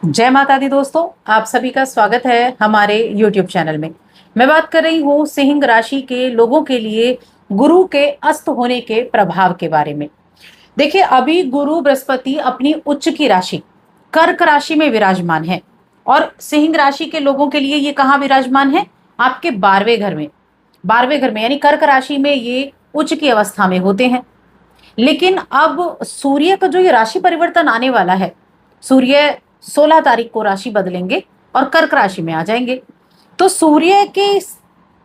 जय माता दी दोस्तों, आप सभी का स्वागत है हमारे YouTube चैनल में। मैं बात कर रही हूँ सिंह राशि के लोगों के लिए गुरु के अस्त होने के प्रभाव के बारे में। देखिए, अभी गुरु बृहस्पति अपनी उच्च की राशि कर्क राशि में विराजमान है और सिंह राशि के लोगों के लिए ये कहाँ विराजमान है? आपके 12वें घर में। 12वें घर में यानी कर्क राशि में ये उच्च की अवस्था में होते हैं। लेकिन अब सूर्य का जो ये राशि परिवर्तन आने वाला है, सूर्य 16 तारीख को राशि बदलेंगे और कर्क राशि में आ जाएंगे। तो सूर्य के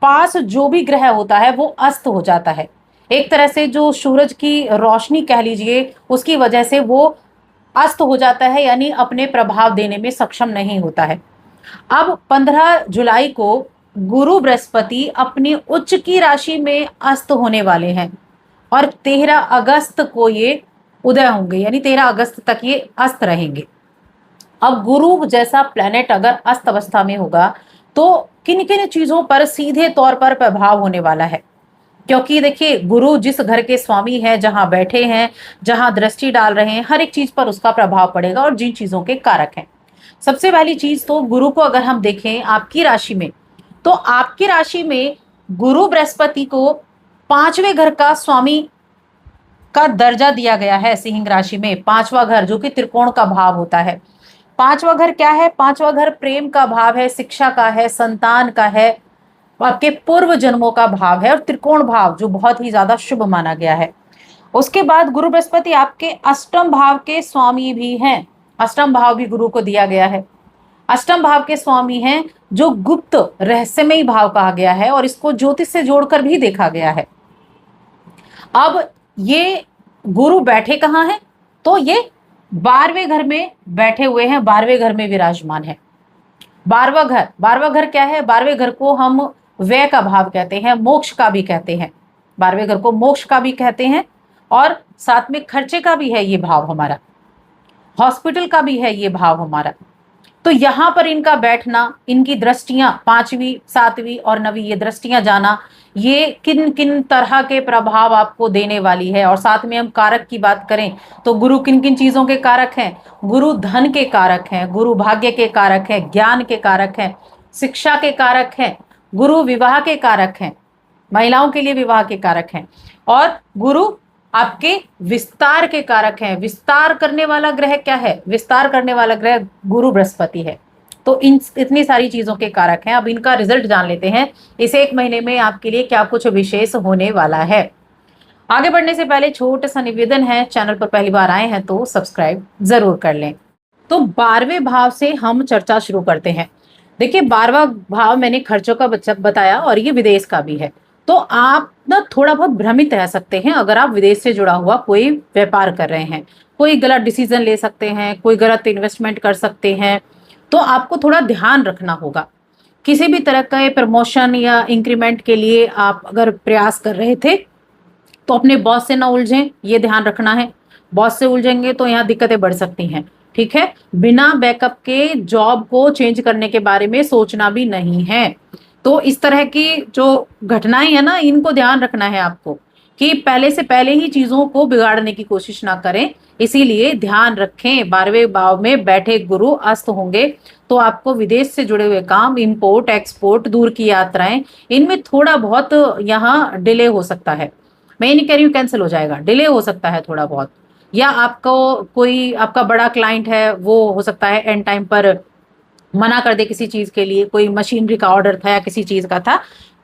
पास जो भी ग्रह होता है वो अस्त हो जाता है। एक तरह से जो सूरज की रोशनी कह लीजिए, उसकी वजह से वो अस्त हो जाता है, यानी अपने प्रभाव देने में सक्षम नहीं होता है। अब 15 जुलाई को गुरु बृहस्पति अपनी उच्च की राशि में अस्त होने वाले हैं और 13 अगस्त को ये उदय होंगे, यानी 13 अगस्त तक ये अस्त रहेंगे। अब गुरु जैसा प्लेनेट अगर अस्त अवस्था में होगा तो किन किन चीजों पर सीधे तौर पर प्रभाव होने वाला है, क्योंकि देखिए गुरु जिस घर के स्वामी हैं, जहां बैठे हैं, जहां दृष्टि डाल रहे हैं, हर एक चीज पर उसका प्रभाव पड़ेगा और जिन चीजों के कारक हैं। सबसे पहली चीज तो गुरु को अगर हम देखें आपकी राशि में, तो आपकी राशि में गुरु बृहस्पति को 5वें घर का स्वामी का दर्जा दिया गया है। सिंह राशि में 5वां घर जो कि त्रिकोण का भाव होता है। 5वां घर क्या है? 5वां घर प्रेम का भाव है, शिक्षा का है, संतान का है, आपके पूर्व जन्मों का भाव है और त्रिकोण भाव जो बहुत ही ज्यादा शुभ माना गया है। उसके बाद गुरु बृहस्पति आपके अष्टम भाव के स्वामी भी हैं। अष्टम भाव भी गुरु को दिया गया है। अष्टम भाव के स्वामी हैं जो गुप्त रहस्यमयी भाव कहा गया है और इसको ज्योतिष से जोड़कर भी देखा गया है। अब ये गुरु बैठे कहाँ हैं? तो ये 12वें घर में बैठे हुए हैं, 12वें घर में विराजमान है। 12वां घर क्या है? 12वें घर को हम व्यय का भाव कहते हैं, मोक्ष का भी कहते हैं। 12वें घर को मोक्ष का भी कहते हैं और साथ में खर्चे का भी है ये भाव हमारा, हॉस्पिटल का भी है ये भाव हमारा। तो यहाँ पर इनका बैठना, इनकी दृष्टियां 5वीं 7वीं और 9वीं ये दृष्टियां जाना, ये किन किन तरह के प्रभाव आपको देने वाली है। और साथ में हम कारक की बात करें तो गुरु किन किन चीजों के कारक हैं? गुरु धन के कारक हैं, गुरु भाग्य के कारक हैं, ज्ञान के कारक हैं, शिक्षा के कारक हैं, गुरु विवाह के कारक हैं, महिलाओं के लिए विवाह के कारक हैं और गुरु आपके विस्तार के कारक हैं। विस्तार करने वाला ग्रह क्या है? विस्तार करने वाला ग्रह गुरु बृहस्पति है। तो इन इतनी सारी चीजों के कारक हैं। अब इनका रिजल्ट जान लेते हैं, इस एक महीने में आपके लिए क्या कुछ विशेष होने वाला है। आगे बढ़ने से पहले छोटा सा निवेदन है, चैनल पर पहली बार आए हैं तो सब्सक्राइब जरूर कर लें। तो 12वें भाव से हम चर्चा शुरू करते हैं। देखिए, 12वां भाव मैंने खर्चों का बताया और ये विदेश का भी है। तो आप ना थोड़ा बहुत भ्रमित रह सकते हैं अगर आप विदेश से जुड़ा हुआ कोई व्यापार कर रहे हैं। कोई गलत डिसीजन ले सकते हैं, कोई गलत इन्वेस्टमेंट कर सकते हैं। तो आपको थोड़ा ध्यान रखना होगा। किसी भी तरह का प्रमोशन या इंक्रीमेंट के लिए आप अगर प्रयास कर रहे थे तो अपने बॉस से ना उलझें, ये ध्यान रखना है। बॉस से उलझेंगे तो यहाँ दिक्कतें बढ़ सकती हैं। ठीक है, बिना बैकअप के जॉब को चेंज करने के बारे में सोचना भी नहीं है। तो इस तरह की जो घटनाएं है ना, इनको ध्यान रखना है आपको कि पहले से पहले ही चीजों को बिगाड़ने की कोशिश ना करें। इसीलिए ध्यान रखें, 12वें भाव में बैठे गुरु अस्त होंगे तो आपको विदेश से जुड़े हुए काम, इंपोर्ट एक्सपोर्ट, दूर की यात्राएं, इनमें थोड़ा बहुत यहाँ डिले हो सकता है। मैं ये नहीं कह रही हूँ कैंसिल हो जाएगा, डिले हो सकता है थोड़ा बहुत। या आपको कोई आपका बड़ा क्लाइंट है, वो हो सकता है एंड टाइम पर मना कर दे किसी चीज के लिए। कोई मशीनरी का ऑर्डर था या किसी चीज का था,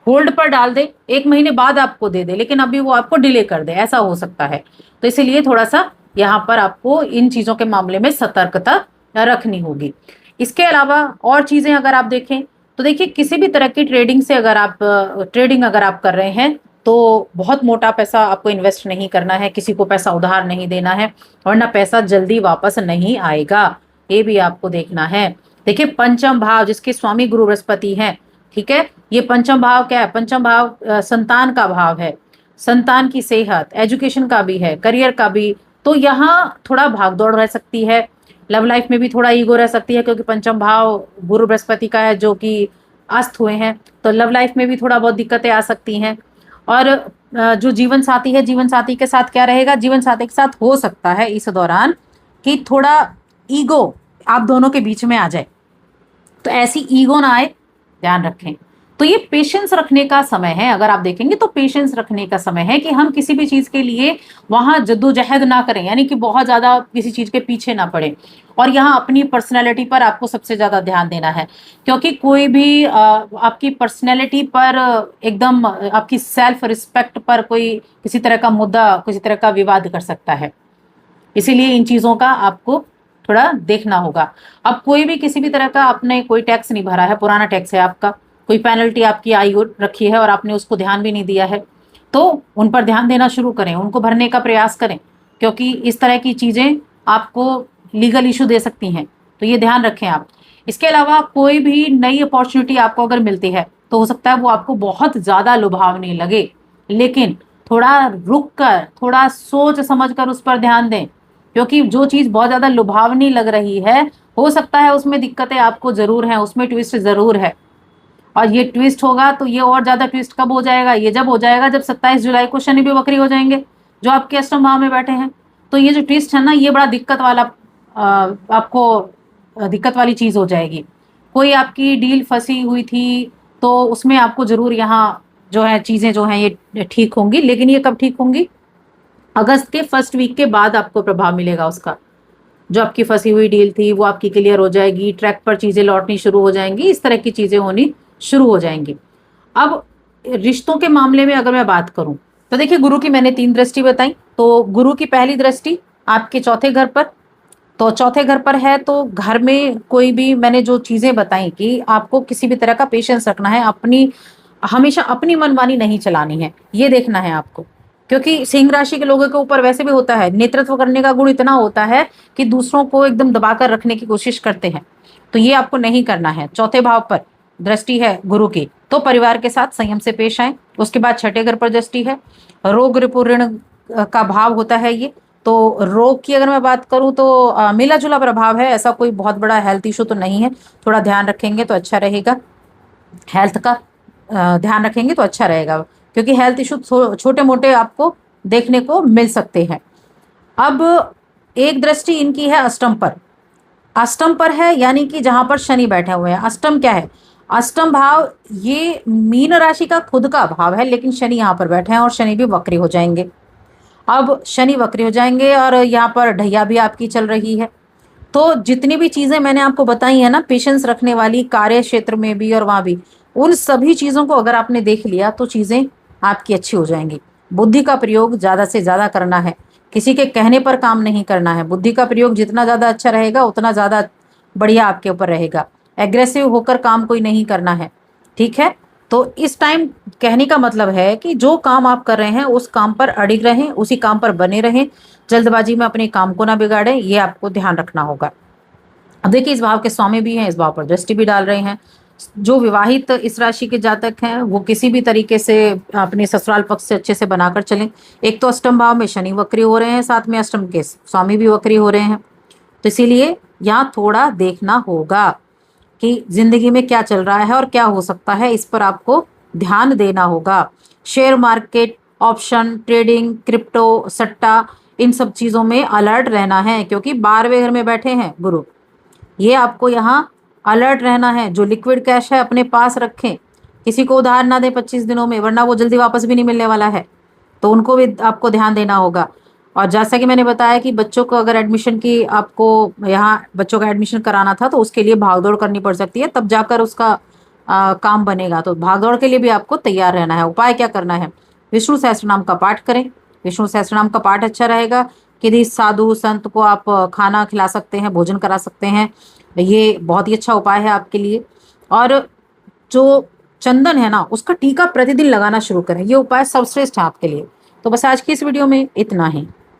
होल्ड पर डाल दे, 1 महीने बाद आपको दे दे, लेकिन अभी वो आपको डिले कर दे, ऐसा हो सकता है। तो इसीलिए थोड़ा सा यहाँ पर आपको इन चीजों के मामले में सतर्कता रखनी होगी। इसके अलावा और चीजें अगर आप देखें तो देखिए, किसी भी तरह की ट्रेडिंग से अगर आप ट्रेडिंग अगर आप कर रहे हैं तो बहुत मोटा पैसा आपको इन्वेस्ट नहीं करना है, किसी को पैसा उधार नहीं देना है, वरना पैसा जल्दी वापस नहीं आएगा। ये भी आपको देखना है। देखिए, पंचम भाव जिसके स्वामी गुरु बृहस्पति हैं, ठीक है, ये पंचम भाव क्या है? पंचम भाव संतान का भाव है, संतान की सेहत, एजुकेशन का भी है, करियर का भी। तो यहाँ थोड़ा भागदौड़ रह सकती है, लव लाइफ में भी थोड़ा ईगो रह सकती है, क्योंकि पंचम भाव गुरु बृहस्पति का है जो कि अस्त हुए हैं। तो लव लाइफ में भी थोड़ा बहुत दिक्कतें आ सकती हैं। और जो जीवन साथी है, जीवन साथी के साथ क्या रहेगा? जीवन साथी के साथ हो सकता है इस दौरान कि थोड़ा ईगो आप दोनों के बीच में आ जाए। तो ऐसी ईगो ना आए, ध्यान रखें। तो ये पेशेंस रखने का समय है, अगर आप देखेंगे तो पेशेंस रखने का समय है कि हम किसी भी चीज के लिए वहां जद्दोजहद ना करें, यानी कि बहुत ज्यादा किसी चीज के पीछे ना पड़े। और यहाँ अपनी पर्सनैलिटी पर आपको सबसे ज्यादा ध्यान देना है, क्योंकि कोई भी आपकी पर्सनैलिटी पर एकदम आपकी सेल्फ रिस्पेक्ट पर कोई किसी तरह का मुद्दा, किसी तरह का विवाद कर सकता है। इसीलिए इन चीजों का आपको थोड़ा देखना होगा। अब कोई भी किसी भी तरह का आपने कोई टैक्स नहीं भरा है, पुराना टैक्स है आपका, कोई पेनल्टी आपकी आई हो रखी है और आपने उसको ध्यान भी नहीं दिया है, तो उन पर ध्यान देना शुरू करें, उनको भरने का प्रयास करें, क्योंकि इस तरह की चीजें आपको लीगल इशू दे सकती हैं। तो ये ध्यान रखें आप। इसके अलावा कोई भी नई अपॉर्चुनिटी आपको अगर मिलती है तो हो सकता है वो आपको बहुत ज्यादा लुभावनी लगे, लेकिन थोड़ा रुक कर, थोड़ा सोच समझ कर उस पर ध्यान दें, क्योंकि जो चीज बहुत ज्यादा लुभावनी लग रही है, हो सकता है उसमें दिक्कतें आपको जरूर हैं, उसमें ट्विस्ट जरूर है। और ये ट्विस्ट होगा तो ये और ज्यादा ट्विस्ट कब हो जाएगा? ये जब हो जाएगा जब 27 जुलाई को शनि भी वक्री हो जाएंगे, जो आपके अष्टम भाव में बैठे हैं। तो ये जो ट्विस्ट है ना, ये बड़ा दिक्कत वाला आपको दिक्कत वाली चीज हो जाएगी। कोई आपकी डील फंसी हुई थी तो उसमें आपको जरूर यहाँ जो है चीजें जो हैं ये ठीक होंगी, लेकिन ये कब ठीक होंगी? अगस्त के फर्स्ट वीक के बाद आपको प्रभाव मिलेगा उसका। जो आपकी फंसी हुई डील थी वो आपकी क्लियर हो जाएगी, ट्रैक पर चीजें लौटनी शुरू हो जाएंगी, इस तरह की चीजें होनी शुरू हो जाएंगी। अब रिश्तों के मामले में अगर मैं बात करूं तो देखिए, गुरु की मैंने 3 दृष्टि बताई। तो गुरु की पहली दृष्टि आपके चौथे घर पर, तो चौथे घर पर है तो घर में कोई भी, मैंने जो चीजें बताई कि आपको किसी भी तरह का पेशेंस रखना है, अपनी हमेशा अपनी मनमानी नहीं चलानी है, ये देखना है आपको। क्योंकि सिंह राशि के लोगों के ऊपर वैसे भी होता है, नेतृत्व करने का गुण इतना होता है कि दूसरों को एकदम दबाकर रखने की कोशिश करते हैं, तो ये आपको नहीं करना है। चौथे भाव पर दृष्टि है गुरु की, तो परिवार के साथ संयम से पेश आए। उसके बाद छठे घर पर दृष्टि है, रोग रिपु ऋण का भाव होता है ये। तो रोग की अगर मैं बात करूं तो मिला जुला प्रभाव है, ऐसा कोई बहुत बड़ा हेल्थ इशू तो नहीं है, थोड़ा ध्यान रखेंगे तो अच्छा रहेगा। हेल्थ का ध्यान रखेंगे तो अच्छा रहेगा, क्योंकि हेल्थ इशू छोटे मोटे आपको देखने को मिल सकते हैं। अब एक दृष्टि इनकी है अष्टम पर। अष्टम पर है यानी कि जहां पर शनि बैठे हुए हैं। अष्टम क्या है? अष्टम भाव ये मीन राशि का खुद का भाव है, लेकिन शनि यहाँ पर बैठे हैं और शनि भी वक्री हो जाएंगे। अब शनि वक्री हो जाएंगे और यहाँ पर ढैया भी आपकी चल रही है। तो जितनी भी चीजें मैंने आपको बताई है ना, पेशेंस रखने वाली, कार्य क्षेत्र में भी और वहां भी, उन सभी चीजों को अगर आपने देख लिया तो चीजें आपकी अच्छी हो जाएंगी। बुद्धि का प्रयोग ज्यादा से ज्यादा करना है, किसी के कहने पर काम नहीं करना है। बुद्धि का प्रयोग जितना ज्यादा अच्छा रहेगा उतना ज्यादा बढ़िया आपके ऊपर रहेगा। एग्रेसिव होकर काम कोई नहीं करना है, ठीक है? तो इस टाइम कहने का मतलब है कि जो काम आप कर रहे हैं उस काम पर अड़िग रहें, उसी काम पर बने रहें, जल्दबाजी में अपने काम को ना बिगाड़ें, ये आपको ध्यान रखना होगा। अब देखिए, इस भाव के स्वामी भी हैं, इस भाव पर दृष्टि भी डाल रहे हैं। जो विवाहित इस राशि के जातक हैं वो किसी भी तरीके से अपने ससुराल पक्ष से अच्छे से बनाकर चलें। एक तो अष्टम भाव में शनि वक्री हो रहे हैं, साथ में अष्टम के स्वामी भी वक्री हो रहे हैं, तो इसीलिए यहाँ थोड़ा देखना होगा कि जिंदगी में क्या चल रहा है और क्या हो सकता है, इस पर आपको ध्यान देना होगा। Share market, option trading, crypto, सट्टा, इन सब चीजों में अलर्ट रहना है, क्योंकि 12वें घर में बैठे हैं गुरु। ये आपको यहाँ अलर्ट रहना है। जो लिक्विड कैश है अपने पास रखें, किसी को उधार ना दें 25 दिनों में, वरना वो जल्दी वापस भी नहीं मिलने वाला है, तो उनको भी आपको ध्यान देना होगा। और जैसा कि मैंने बताया कि बच्चों को अगर एडमिशन की, आपको यहाँ बच्चों का एडमिशन कराना था तो उसके लिए भागदौड़ करनी पड़ सकती है, तब जाकर उसका काम बनेगा। तो भागदौड़ के लिए भी आपको तैयार रहना है। उपाय क्या करना है? विष्णु सहस्त्रनाम का पाठ करें। विष्णु सहस्त्रनाम का पाठ अच्छा रहेगा। किसी साधु संत को आप खाना खिला सकते हैं, भोजन करा सकते हैं, ये बहुत ही अच्छा उपाय है आपके लिए। और जो चंदन है ना, उसका टीका प्रतिदिन लगाना शुरू करें, ये उपाय सर्वश्रेष्ठ है आपके लिए। तो बस आज की इस वीडियो में इतना ही।